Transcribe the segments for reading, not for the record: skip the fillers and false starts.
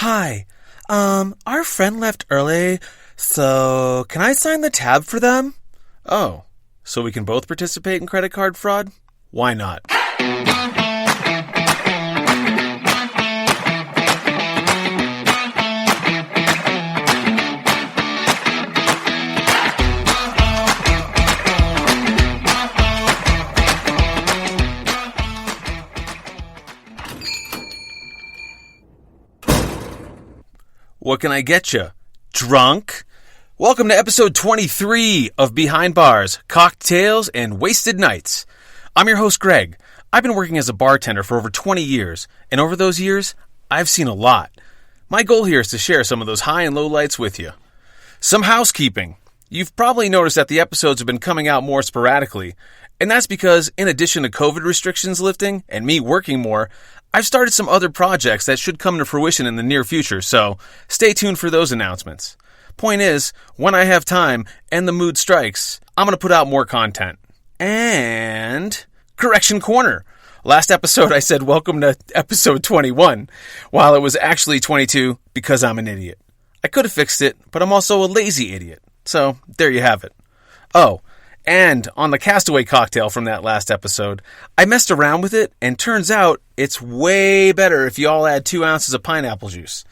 Hi. Our friend left early, so can I sign the tab for them? Oh, so we can both participate in credit card fraud? Why not? What can I get you? Drunk? Welcome to episode 23 of Behind Bars, Cocktails, and Wasted Nights. I'm your host, Greg. I've been working as a bartender for over 20 years, and over those years, I've seen a lot. My goal here is to share some of those high and low lights with you. Some housekeeping. You've probably noticed that the episodes have been coming out more sporadically, and that's because, in addition to COVID restrictions lifting and me working more, I've started some other projects that should come to fruition in the near future, so stay tuned for those announcements. Point is, when I have time and the mood strikes, I'm going to put out more content. And Correction Corner. Last episode I said welcome to episode 21, while it was actually 22 because I'm an idiot. I could have fixed it, but I'm also a lazy idiot. So, there you have it. Oh, and on the Castaway cocktail from that last episode, I messed around with it, and turns out it's way better if you all add 2 ounces of pineapple juice.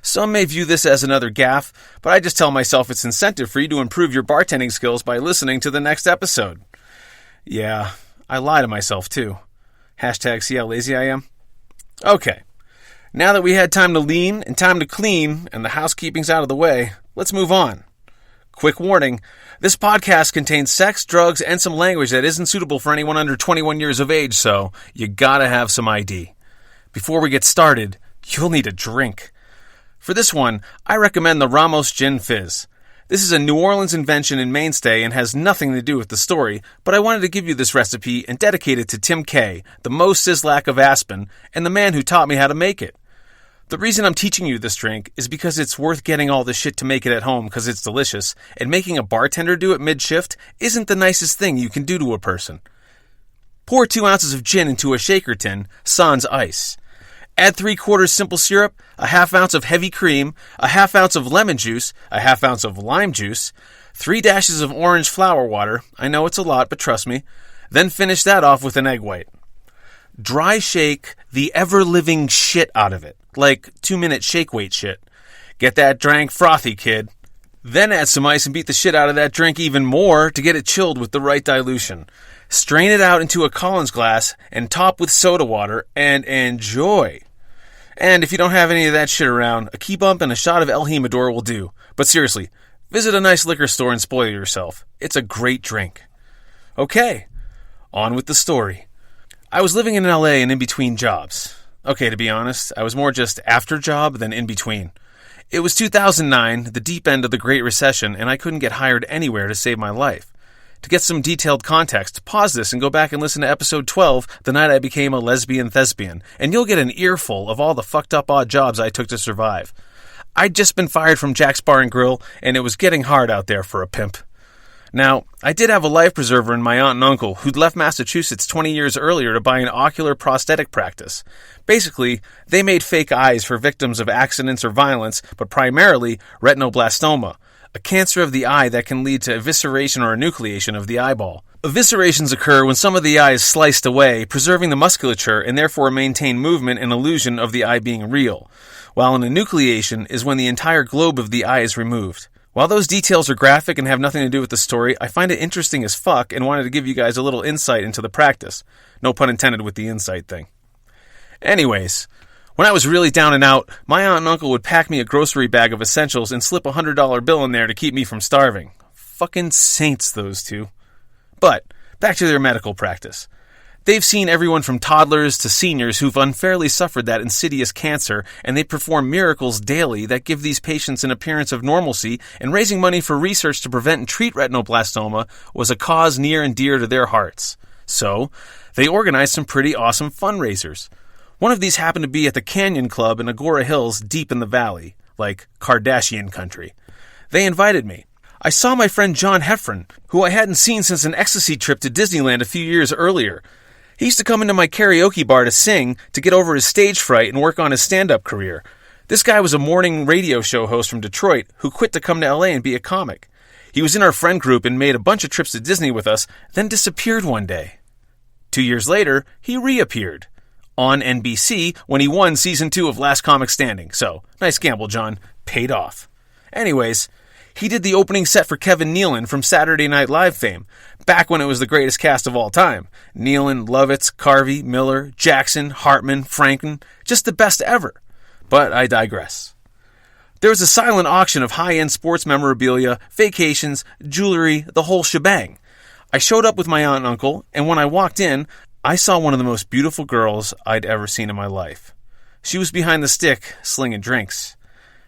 Some may view this as another gaffe, but I just tell myself it's incentive for you to improve your bartending skills by listening to the next episode. Yeah, I lie to myself too. Hashtag see how lazy I am. Okay, now that we had time to lean and time to clean and the housekeeping's out of the way, let's move on. Quick warning, this podcast contains sex, drugs, and some language that isn't suitable for anyone under 21 years of age, so you gotta have some ID. Before we get started, you'll need a drink. For this one, I recommend the Ramos Gin Fizz. This is a New Orleans invention and mainstay and has nothing to do with the story, but I wanted to give you this recipe and dedicate it to Tim Kay, the Mo Sislak of Aspen, and the man who taught me how to make it. The reason I'm teaching you this drink is because it's worth getting all this shit to make it at home because it's delicious, and making a bartender do it mid-shift isn't the nicest thing you can do to a person. Pour 2 ounces of gin into a shaker tin, sans ice. Add 3/4 simple syrup, a half ounce of heavy cream, a half ounce of lemon juice, a half ounce of lime juice, 3 dashes of orange flower water. I know it's a lot, but trust me. Then finish that off with an egg white. Dry shake the ever-living shit out of it, like 2-minute shake weight shit. Get that drink frothy, kid. Then add some ice and beat the shit out of that drink even more to get it chilled with the right dilution. Strain it out into a Collins glass and top with soda water and enjoy. And if you don't have any of that shit around, a key bump and a shot of El Jimador will do. But seriously, visit a nice liquor store and spoil yourself. It's a great drink. Okay, on with the story. I was living in LA and in between jobs. Okay, to be honest, I was more just after job than in between. It was 2009, the deep end of the Great Recession, and I couldn't get hired anywhere to save my life. To get some detailed context, pause this and go back and listen to episode 12, The Night I Became a Lesbian Thespian, and you'll get an earful of all the fucked up odd jobs I took to survive. I'd just been fired from Jack's Bar and Grill, and it was getting hard out there for a pimp. Now, I did have a life preserver in my aunt and uncle who'd left Massachusetts 20 years earlier to buy an ocular prosthetic practice. Basically, they made fake eyes for victims of accidents or violence, but primarily retinoblastoma, a cancer of the eye that can lead to evisceration or enucleation of the eyeball. Eviscerations occur when some of the eye is sliced away, preserving the musculature and therefore maintain movement and illusion of the eye being real, while an enucleation is when the entire globe of the eye is removed. While those details are graphic and have nothing to do with the story, I find it interesting as fuck and wanted to give you guys a little insight into the practice. No pun intended with the insight thing. Anyways, when I was really down and out, my aunt and uncle would pack me a grocery bag of essentials and slip a $100 bill in there to keep me from starving. Fucking saints, those two. But, back to their medical practice. They've seen everyone from toddlers to seniors who've unfairly suffered that insidious cancer, and they perform miracles daily that give these patients an appearance of normalcy, and raising money for research to prevent and treat retinoblastoma was a cause near and dear to their hearts. So, they organized some pretty awesome fundraisers. One of these happened to be at the Canyon Club in Agora Hills, deep in the valley, like Kardashian country. They invited me. I saw my friend John Heffron, who I hadn't seen since an ecstasy trip to Disneyland a few years earlier. He used to come into my karaoke bar to sing, to get over his stage fright and work on his stand-up career. This guy was a morning radio show host from Detroit who quit to come to LA and be a comic. He was in our friend group and made a bunch of trips to Disney with us, then disappeared one day. 2 years later, he reappeared on NBC when he won season 2 of Last Comic Standing. So, nice gamble, John. Paid off. Anyways, he did the opening set for Kevin Nealon from Saturday Night Live fame, back when it was the greatest cast of all time. Nealon, Lovitz, Carvey, Miller, Jackson, Hartman, Franken, just the best ever. But I digress. There was a silent auction of high-end sports memorabilia, vacations, jewelry, the whole shebang. I showed up with my aunt and uncle, and when I walked in, I saw one of the most beautiful girls I'd ever seen in my life. She was behind the stick, slinging drinks.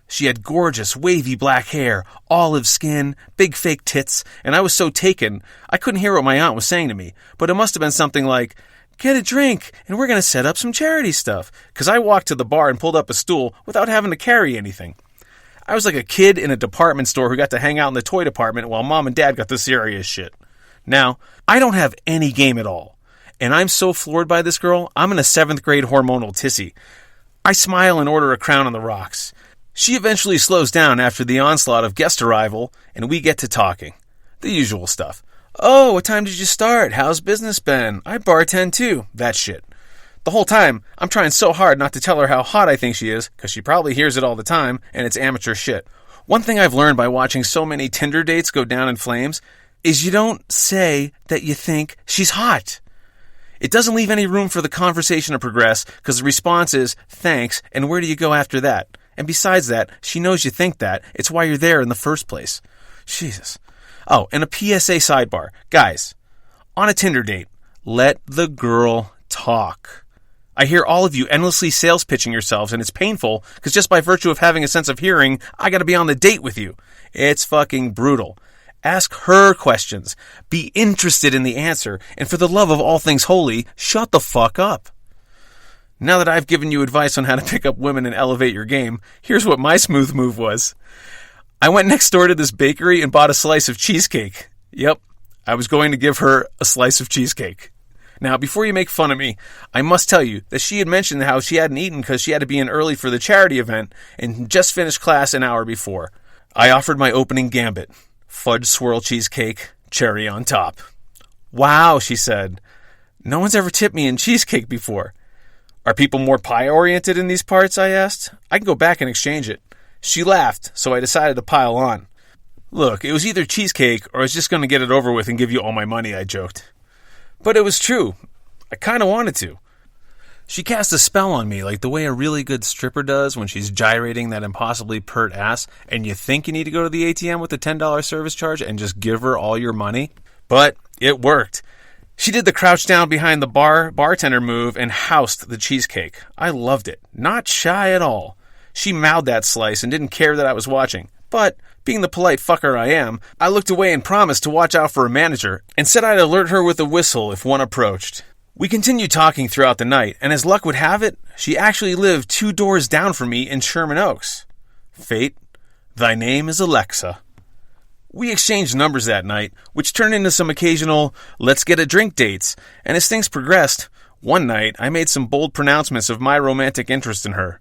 She had gorgeous, wavy black hair, olive skin, big fake tits, and I was so taken, I couldn't hear what my aunt was saying to me, but it must have been something like, "Get a drink, and we're going to set up some charity stuff," because I walked to the bar and pulled up a stool without having to carry anything. I was like a kid in a department store who got to hang out in the toy department while mom and dad got the serious shit. Now, I don't have any game at all, and I'm so floored by this girl, I'm in a 7th grade hormonal tissy. I smile and order a crown on the rocks. She eventually slows down after the onslaught of guest arrival, and we get to talking. The usual stuff. "Oh, what time did you start? How's business been? I bartend too." That shit. The whole time, I'm trying so hard not to tell her how hot I think she is, because she probably hears it all the time, and it's amateur shit. One thing I've learned by watching so many Tinder dates go down in flames is you don't say that you think she's hot. It doesn't leave any room for the conversation to progress, because the response is, "Thanks, and where do you go after that?" And besides that, she knows you think that. It's why you're there in the first place. Jesus. Oh, and a PSA sidebar. Guys, on a Tinder date, let the girl talk. I hear all of you endlessly sales pitching yourselves, and it's painful, because just by virtue of having a sense of hearing, I gotta be on the date with you. It's fucking brutal. Ask her questions. Be interested in the answer, and for the love of all things holy, shut the fuck up. Now that I've given you advice on how to pick up women and elevate your game, here's what my smooth move was. I went next door to this bakery and bought a slice of cheesecake. Yep, I was going to give her a slice of cheesecake. Now, before you make fun of me, I must tell you that she had mentioned how she hadn't eaten because she had to be in early for the charity event and just finished class an hour before. I offered my opening gambit. Fudge swirl cheesecake, cherry on top. "Wow," she said. "No one's ever tipped me in cheesecake before." "Are people more pie-oriented in these parts?" I asked. "I can go back and exchange it." She laughed, so I decided to pile on. "Look, it was either cheesecake or I was just going to get it over with and give you all my money," I joked. But it was true. I kind of wanted to. She cast a spell on me like the way a really good stripper does when she's gyrating that impossibly pert ass and you think you need to go to the ATM with a $10 service charge and just give her all your money. But it worked. She did the crouch down behind the bartender move and housed the cheesecake. I loved it. Not shy at all. She mouthed that slice and didn't care that I was watching. But, being the polite fucker I am, I looked away and promised to watch out for a manager and said I'd alert her with a whistle if one approached. We continued talking throughout the night, and as luck would have it, she actually lived 2 doors down from me in Sherman Oaks. Fate, thy name is Alexa. We exchanged numbers that night, which turned into some occasional let's get a drink dates, and as things progressed, one night I made some bold pronouncements of my romantic interest in her.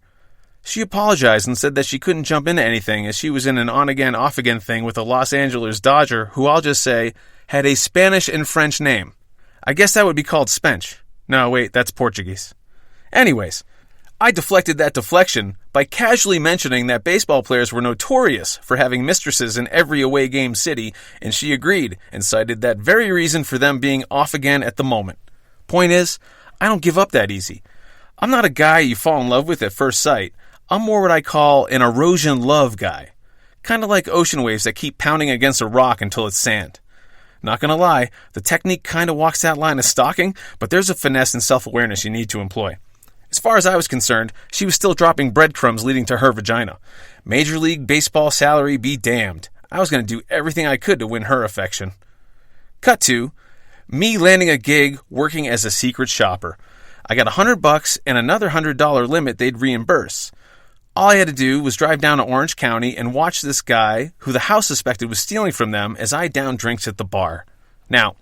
She apologized and said that she couldn't jump into anything as she was in an on-again, off-again thing with a Los Angeles Dodger who I'll just say had a Spanish and French name. I guess that would be called Spench. No, wait, that's Portuguese. Anyways, I deflected that deflection by casually mentioning that baseball players were notorious for having mistresses in every away game city, and she agreed and cited that very reason for them being off again at the moment. Point is, I don't give up that easy. I'm not a guy you fall in love with at first sight. I'm more what I call an erosion love guy. Kind of like ocean waves that keep pounding against a rock until it's sand. Not gonna lie, the technique kind of walks that line of stalking, but there's a finesse and self-awareness you need to employ. As far as I was concerned, she was still dropping breadcrumbs leading to her vagina. Major League Baseball salary be damned. I was going to do everything I could to win her affection. Cut to me landing a gig working as a secret shopper. I got $100 and another $100 limit they'd reimburse. All I had to do was drive down to Orange County and watch this guy, who the house suspected was stealing from them, as I downed drinks at the bar. Now,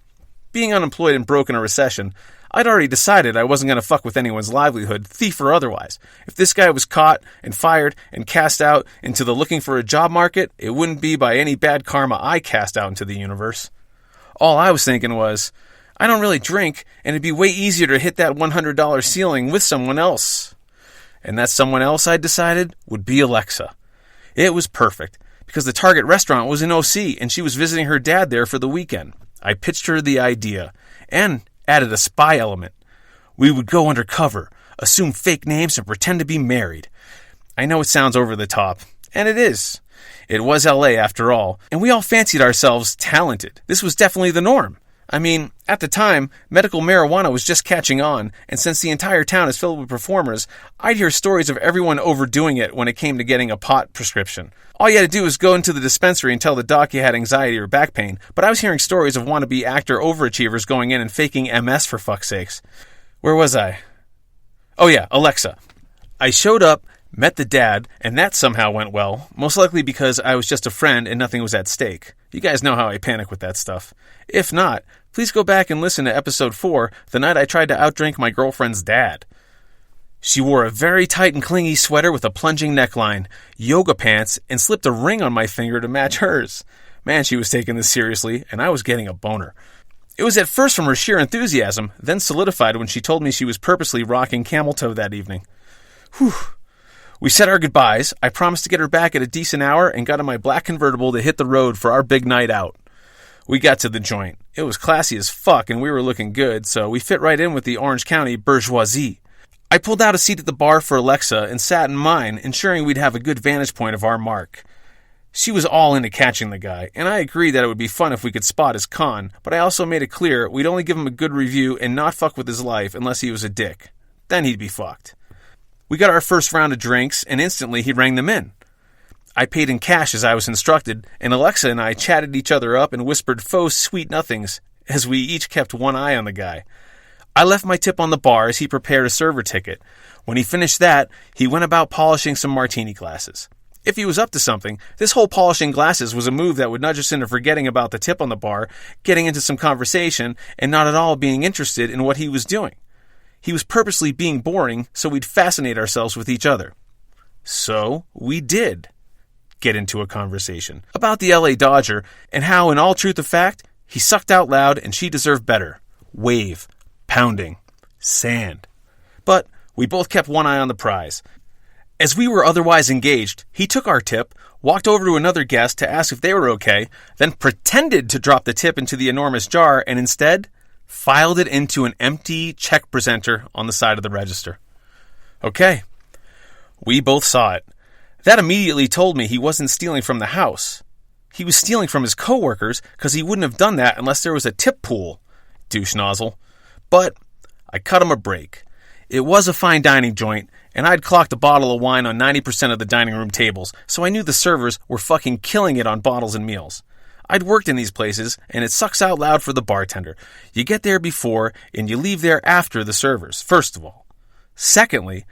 being unemployed and broke in a recession, I'd already decided I wasn't going to fuck with anyone's livelihood, thief or otherwise. If this guy was caught and fired and cast out into the looking for a job market, it wouldn't be by any bad karma I cast out into the universe. All I was thinking was, I don't really drink, and it'd be way easier to hit that $100 ceiling with someone else. And that someone else, I decided, would be Alexa. It was perfect, because the Target restaurant was in OC, and she was visiting her dad there for the weekend. I pitched her the idea, and added a spy element. We would go undercover, assume fake names, and pretend to be married. I know it sounds over the top, and it is. It was LA after all, and we all fancied ourselves talented. This was definitely the norm. I mean, at the time, medical marijuana was just catching on, and since the entire town is filled with performers, I'd hear stories of everyone overdoing it when it came to getting a pot prescription. All you had to do was go into the dispensary and tell the doc you had anxiety or back pain, but I was hearing stories of wannabe actor overachievers going in and faking MS for fuck's sakes. Where was I? Oh yeah, Alexa. I showed up, met the dad, and that somehow went well, most likely because I was just a friend and nothing was at stake. You guys know how I panic with that stuff. If not, please go back and listen to episode 4, the night I tried to outdrink my girlfriend's dad. She wore a very tight and clingy sweater with a plunging neckline, yoga pants, and slipped a ring on my finger to match hers. Man, she was taking this seriously, and I was getting a boner. It was at first from her sheer enthusiasm, then solidified when she told me she was purposely rocking camel toe that evening. Whew. We said our goodbyes, I promised to get her back at a decent hour, and got in my black convertible to hit the road for our big night out. We got to the joint. It was classy as fuck, and we were looking good, so we fit right in with the Orange County bourgeoisie. I pulled out a seat at the bar for Alexa and sat in mine, ensuring we'd have a good vantage point of our mark. She was all into catching the guy, and I agreed that it would be fun if we could spot his con, but I also made it clear we'd only give him a good review and not fuck with his life unless he was a dick. Then he'd be fucked. We got our first round of drinks, and instantly he rang them in. I paid in cash as I was instructed, and Alexa and I chatted each other up and whispered faux sweet nothings as we each kept one eye on the guy. I left my tip on the bar as he prepared a server ticket. When he finished that, he went about polishing some martini glasses. If he was up to something, this whole polishing glasses was a move that would nudge us into forgetting about the tip on the bar, getting into some conversation, and not at all being interested in what he was doing. He was purposely being boring so we'd fascinate ourselves with each other. So we did get into a conversation about the LA Dodger and how, in all truth of fact, he sucked out loud and she deserved better. Wave. Pounding. Sand. But we both kept one eye on the prize. As we were otherwise engaged, he took our tip, walked over to another guest to ask if they were okay, then pretended to drop the tip into the enormous jar and instead filed it into an empty check presenter on the side of the register. Okay. We both saw it. That immediately told me he wasn't stealing from the house. He was stealing from his coworkers because he wouldn't have done that unless there was a tip pool. Douche nozzle. But I cut him a break. It was a fine dining joint, and I'd clocked a bottle of wine on 90% of the dining room tables, so I knew the servers were fucking killing it on bottles and meals. I'd worked in these places, and it sucks out loud for the bartender. You get there before, and you leave there after the servers, first of all. Secondly,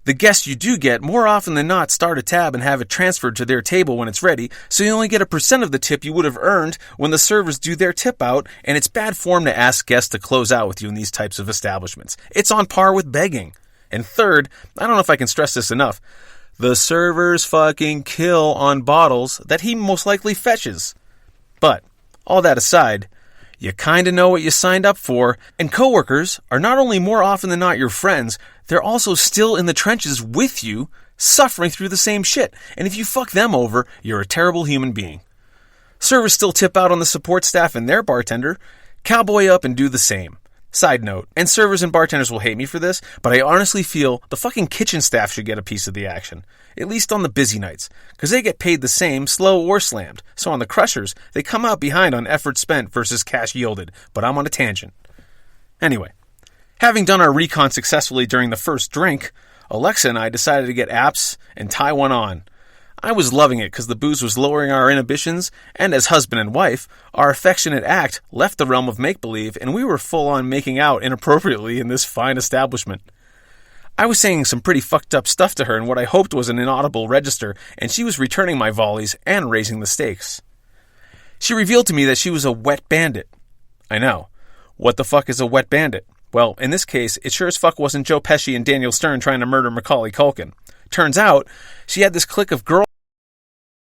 the guests you do get, more often than not, start a tab and have it transferred to their table when it's ready, so you only get a % of the tip you would have earned when the servers do their tip out, and it's bad form to ask guests to close out with you in these types of establishments. It's on par with begging. And third, I don't know if I can stress this enough, the servers fucking kill on bottles that he most likely fetches. But, all that aside, you kinda know what you signed up for, and coworkers are not only more often than not your friends, they're also still in the trenches with you, suffering through the same shit. And if you fuck them over, you're a terrible human being. Servers still tip out on the support staff and their bartender. Cowboy up and do the same. Side note, and servers and bartenders will hate me for this, but I honestly feel the fucking kitchen staff should get a piece of the action. At least on the busy nights, because they get paid the same, slow or slammed. So on the crushers, they come out behind on effort spent versus cash yielded, but I'm on a tangent. Anyway, having done our recon successfully during the first drink, Alexa and I decided to get apps and tie one on. I was loving it because the booze was lowering our inhibitions, and as husband and wife, our affectionate act left the realm of make-believe, and we were full-on making out inappropriately in this fine establishment. I was saying some pretty fucked up stuff to her in what I hoped was an inaudible register, and she was returning my volleys and raising the stakes. She revealed to me that she was a wet bandit. I know. What the fuck is a wet bandit? Well, in this case, it sure as fuck wasn't Joe Pesci and Daniel Stern trying to murder Macaulay Culkin. Turns out, she had this clique of girls